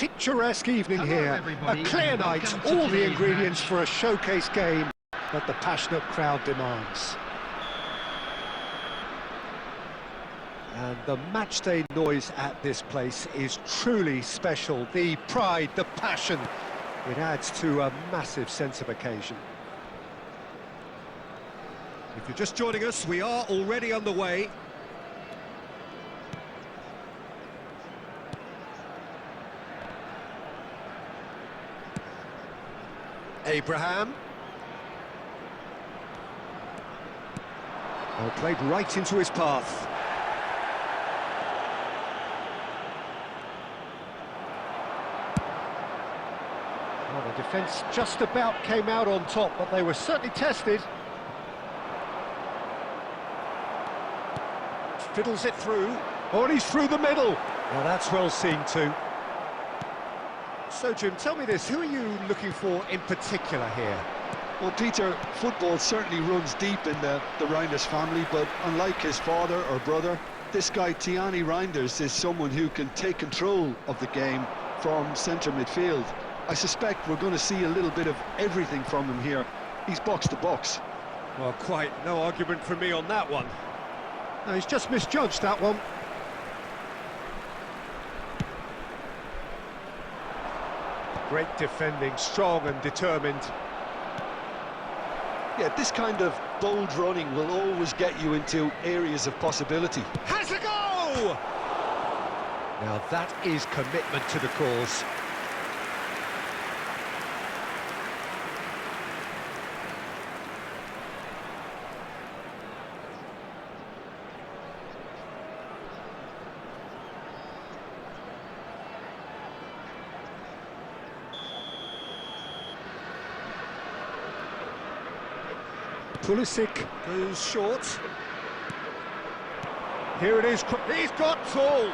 picturesque evening here, a clear night, all the ingredients for a showcase game that the passionate crowd demands. And the matchday noise at this place is truly special. The pride, the passion, it adds to a massive sense of occasion. If you're just joining us, we are already on the way. Abraham. Well, played right into his path. Well, the defence just about came out on top, but they were certainly tested. Fiddles it through. Oh, and he's through the middle. Well, that's well seen too. So, Jim, tell me this, who are you looking for in particular here? Well, Peter, football certainly runs deep in the Reinders family, but unlike his father or brother, this guy, Tiani Reinders, is someone who can take control of the game from centre midfield. I suspect we're going to see a little bit of everything from him here. He's box to box. Well, quite no argument from me on that one. No, he's just misjudged that one. Great defending, strong and determined. Yeah, this kind of bold running will always get you into areas of possibility. Has a go! Now that is commitment to the cause. Pulisic goes short. Here it is, he's got tall.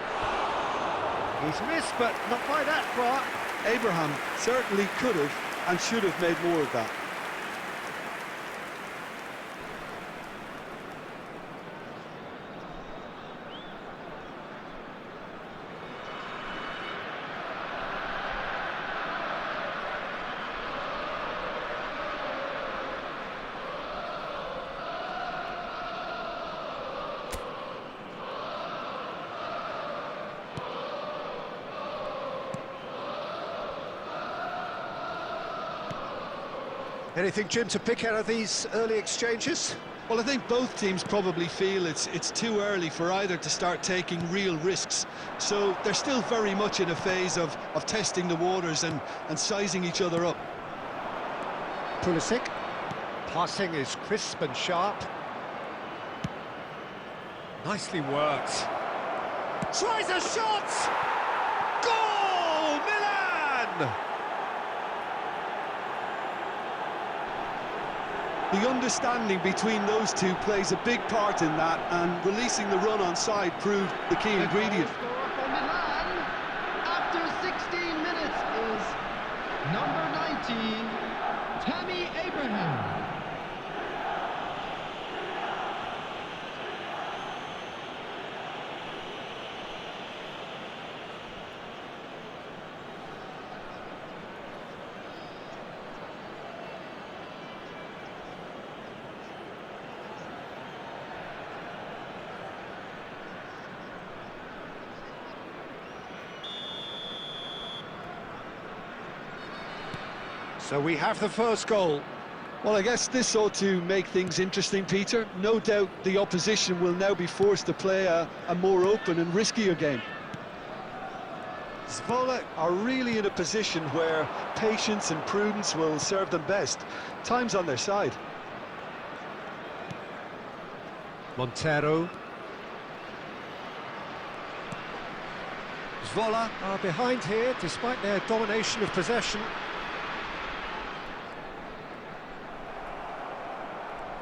He's missed, but not by that far. Abraham certainly could have and should have made more of that. Anything, Jim, to pick out of these early exchanges? Well, I think both teams probably feel it's too early for either to start taking real risks. So they're still very much in a phase of testing the waters and sizing each other up. Pulisic. Passing is crisp and sharp. Nicely worked. Tries a shot! Goal! Milan! The understanding between those two plays a big part in that, and releasing the run on side proved the key ingredient. The goal scorer for Milan after 16 minutes is number 19, Tammy Abraham. So we have the first goal. Well, I guess this ought to make things interesting, Peter. No doubt the opposition will now be forced to play a more open and riskier game. Zwolle are really in a position where patience and prudence will serve them best. Time's on their side. Montero. Zwolle are behind here despite their domination of possession.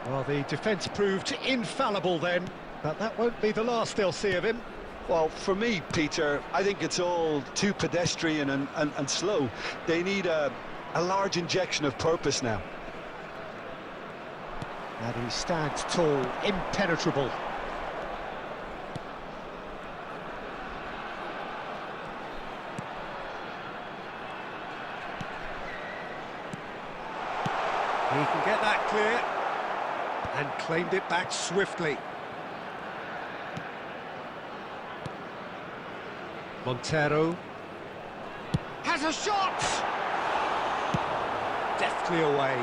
Well, the defence proved infallible then, but that won't be the last they'll see of him. Well, for me, Peter, I think it's all too pedestrian and slow. They need a large injection of purpose now. And he stands tall, impenetrable. He can get that clear and claimed it back swiftly. Montero has a shot! Deftly away.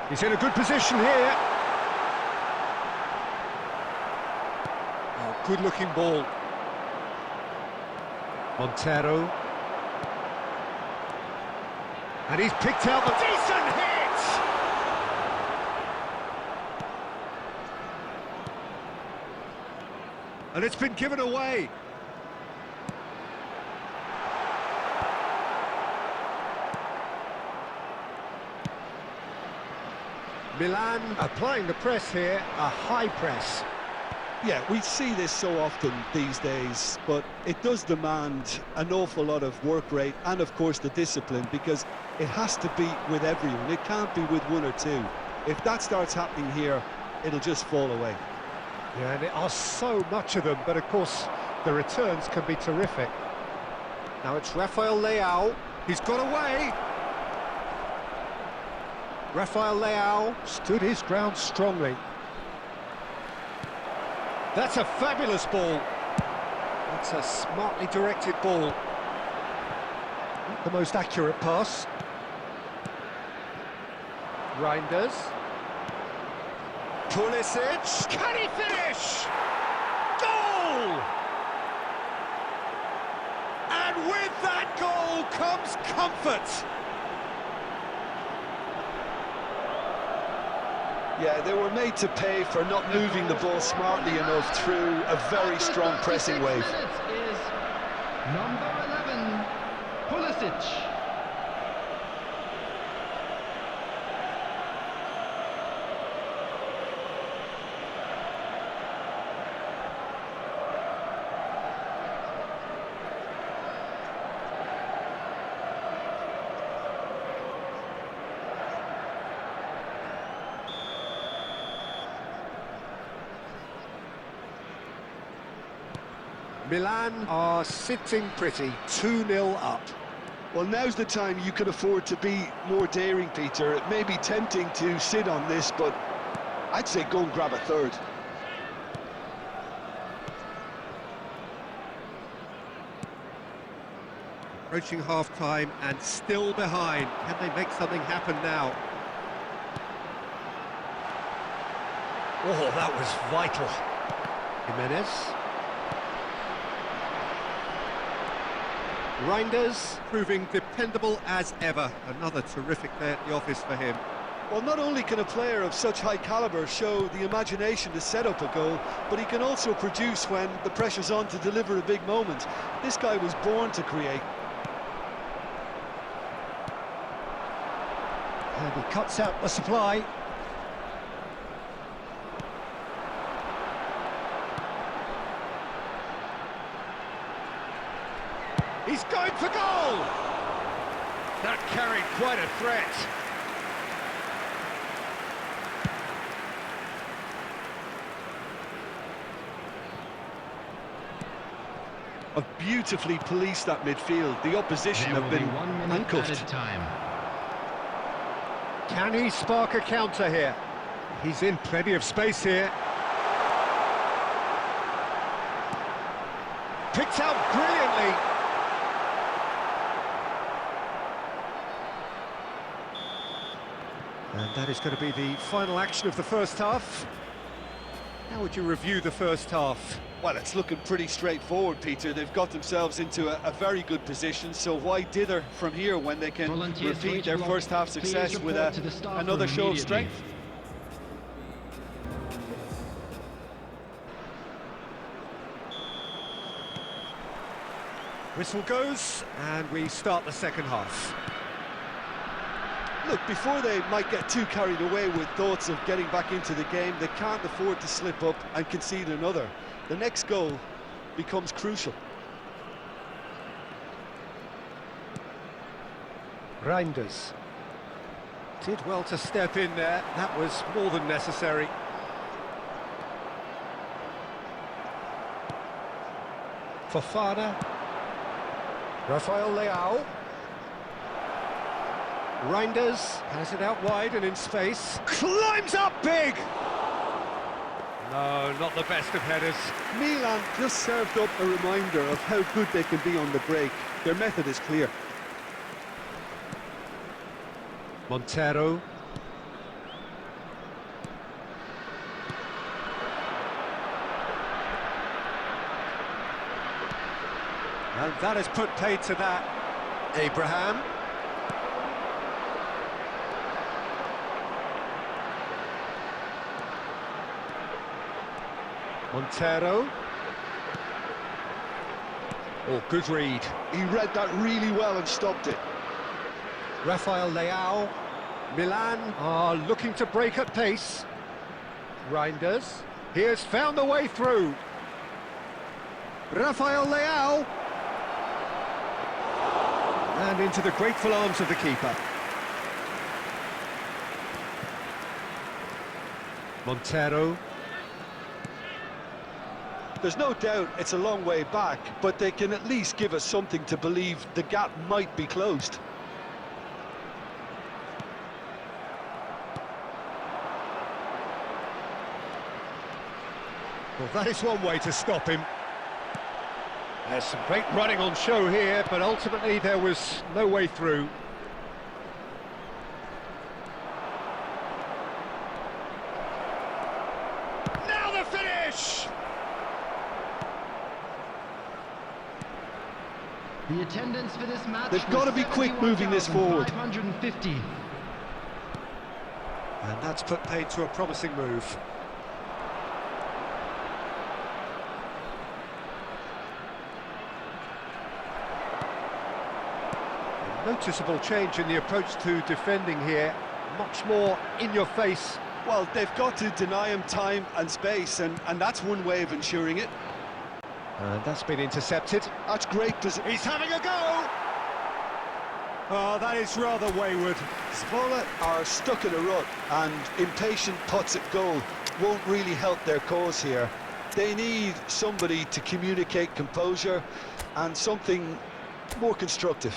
He's in a good position here. Oh, good-looking ball. Montero. And he's picked out the decent hit! And it's been given away. Milan applying the press here, a high press. Yeah, we see this so often these days, but it does demand an awful lot of work rate and, of course, the discipline, because it has to be with everyone. It can't be with one or two. If that starts happening here, it'll just fall away. Yeah, and there are so much of them, but of course, the returns can be terrific. Now it's Rafael Leao. He's got away. Rafael Leao stood his ground strongly. That's a fabulous ball. That's a smartly directed ball. Not the most accurate pass. Reinders. Pulisic. Can he finish? Goal! And with that goal comes comfort. Yeah, they were made to pay for not moving the ball smartly enough through a very strong pressing wave. Is number 11, Pulisic. Milan are sitting pretty, 2-0 up. Well, now's the time you can afford to be more daring, Peter. It may be tempting to sit on this, but I'd say go and grab a third. Approaching half-time and still behind. Can they make something happen now? Oh, that was vital. Jimenez. Reinders proving dependable as ever. Another terrific day at the office for him. Well, not only can a player of such high calibre show the imagination to set up a goal, but he can also produce when the pressure's on to deliver a big moment. This guy was born to create. And he cuts out the supply. He's going for goal! That carried quite a threat. Have beautifully policed that midfield. The opposition have been handcuffed. Can he spark a counter here? He's in plenty of space here. Picked out brilliantly. And that is going to be the final action of the first half. How would you review the first half? Well, it's looking pretty straightforward, Peter. They've got themselves into a very good position, so why dither from here when they can repeat their first half success with another show of strength? Whistle goes, and we start the second half. Look, before they might get too carried away with thoughts of getting back into the game, they can't afford to slip up and concede another. The next goal becomes crucial. Reinders did well to step in there. That was more than necessary. Fofana. Rafael Leao. Reinders has it out wide and in space. Climbs up big! No, not the best of headers. Milan just served up a reminder of how good they can be on the break. Their method is clear. Montero. And that has put paid to that. Abraham. Montero. Oh, good read. He read that really well and stopped it. Rafael Leao. Milan are looking to break at pace. Reinders. He has found the way through. Rafael Leao. And into the grateful arms of the keeper. Montero. There's no doubt it's a long way back, but they can at least give us something to believe the gap might be closed. Well, that is one way to stop him. There's some great running on show here, but ultimately there was no way through. Now the finish! The attendance for this match. They've got to be quick moving this forward. 550. And that's put paid to a promising move. A noticeable change in the approach to defending here. Much more in your face. Well, they've got to deny him time and space, and that's one way of ensuring it. And that's been intercepted. That's great. He's having a go! Oh, that is rather wayward. Zwolle are stuck in a rut, and impatient putts at goal won't really help their cause here. They need somebody to communicate composure and something more constructive.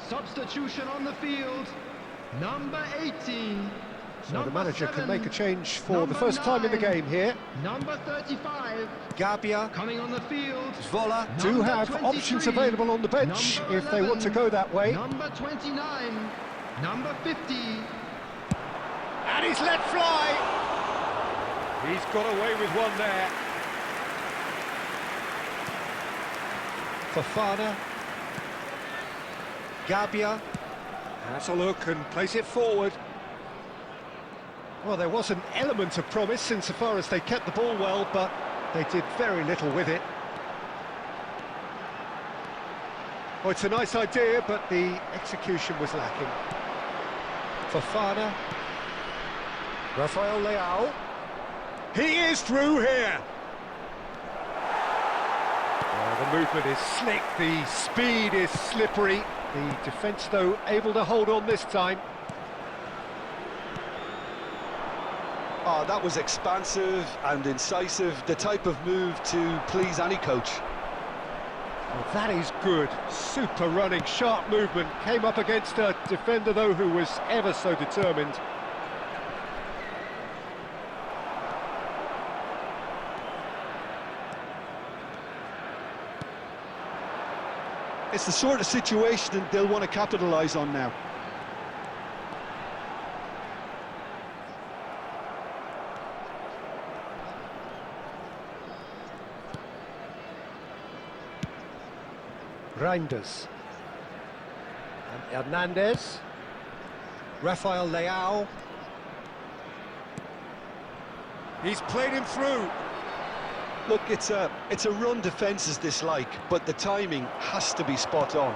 Substitution on the field, number 18. So the manager can make a change for the first time in the game here. Number 35. Gabia. Coming on the field. Zwolle do have 23, options available on the bench if they want to go that way. Number 29. Number 50. And he's let fly. He's got away with one there. Fofana. Gabia has a look and plays it forward. Well, there was an element of promise insofar as they kept the ball well, but they did very little with it. Well, it's a nice idea, but the execution was lacking. Fofana. Rafael Leao. He is through here. The movement is slick, the speed is slippery. The defence, though, able to hold on this time. Oh, that was expansive and incisive, the type of move to please any coach. Well, that is good. Super running, sharp movement. Came up against a defender, though, who was ever so determined. It's the sort of situation they'll want to capitalise on now. Reinders. And Hernandez. Rafael Leao. He's played him through. Look, it's a run defence's dislike, but the timing has to be spot on.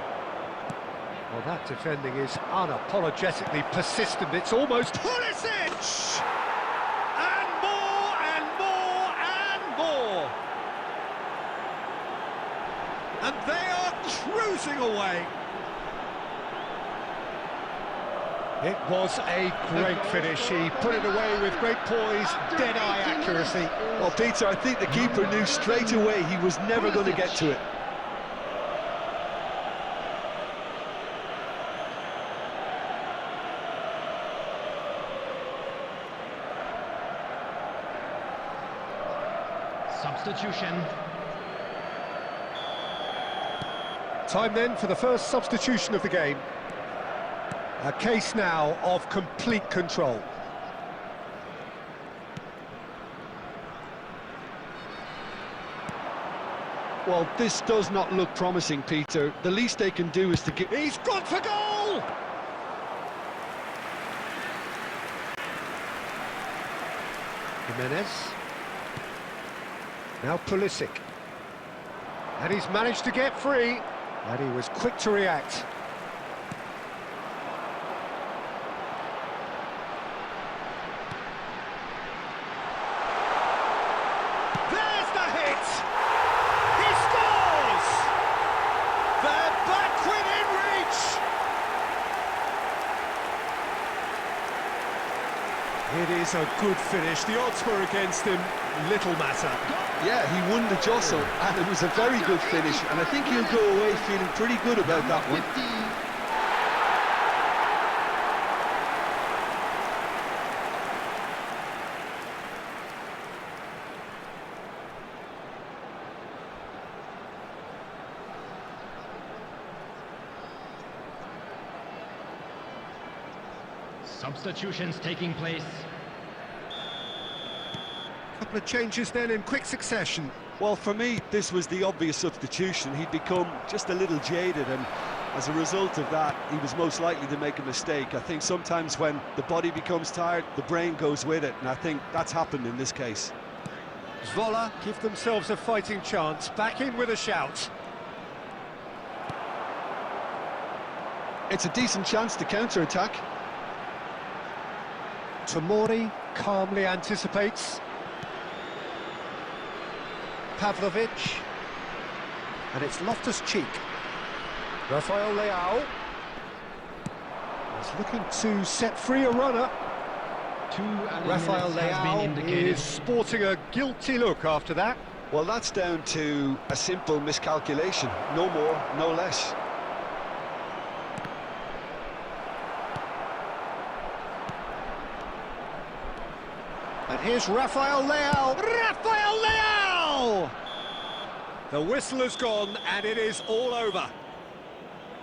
Well, that defending is unapologetically persistent. It's almost Pulisic! And more, and more, and more! And they are cruising away. It was a great finish. He put it away with great poise, dead-eye accuracy. Well, Peter, I think the keeper knew straight away he was never going to get to it. Substitution. Time then for the first substitution of the game. A case now of complete control. Well, this does not look promising, Peter. The least they can do is to give... He's gone for goal! Jimenez. Now Pulisic. And he's managed to get free. And he was quick to react. There's the hit! He scores! They're back within reach! It is a good finish. The odds were against him. Little matter. Yeah, he won the jostle, and it was a very good finish, and I think he'll go away feeling pretty good about that one. 50. Substitutions taking place. Couple of changes then in quick succession. Well, for me, this was the obvious substitution. He'd become just a little jaded, and as a result of that, he was most likely to make a mistake. I think sometimes when the body becomes tired, the brain goes with it, and I think that's happened in this case. Zwolle give themselves a fighting chance. Back in with a shout. It's a decent chance to counter-attack. Tomori calmly anticipates. Pavlovic. And it's Loftus-Cheek. Rafael Leao is looking to set free a runner. Rafael Leao is sporting a guilty look after that. Well, that's down to a simple miscalculation. No more, no less. And here's Rafael Leao. Rafael Leao! The whistle has gone and it is all over.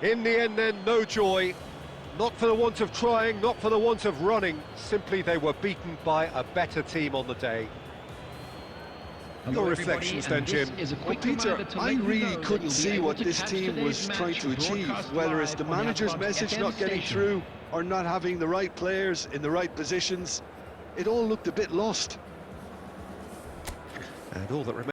In the end then, no joy. Not for the want of trying, not for the want of running. Simply they were beaten by a better team on the day. Your reflections then, Jim? Well, Peter, I really couldn't see what this team was trying to achieve, whether it's the manager's message not getting through or not having the right players in the right positions. It all looked a bit lost. And all that remains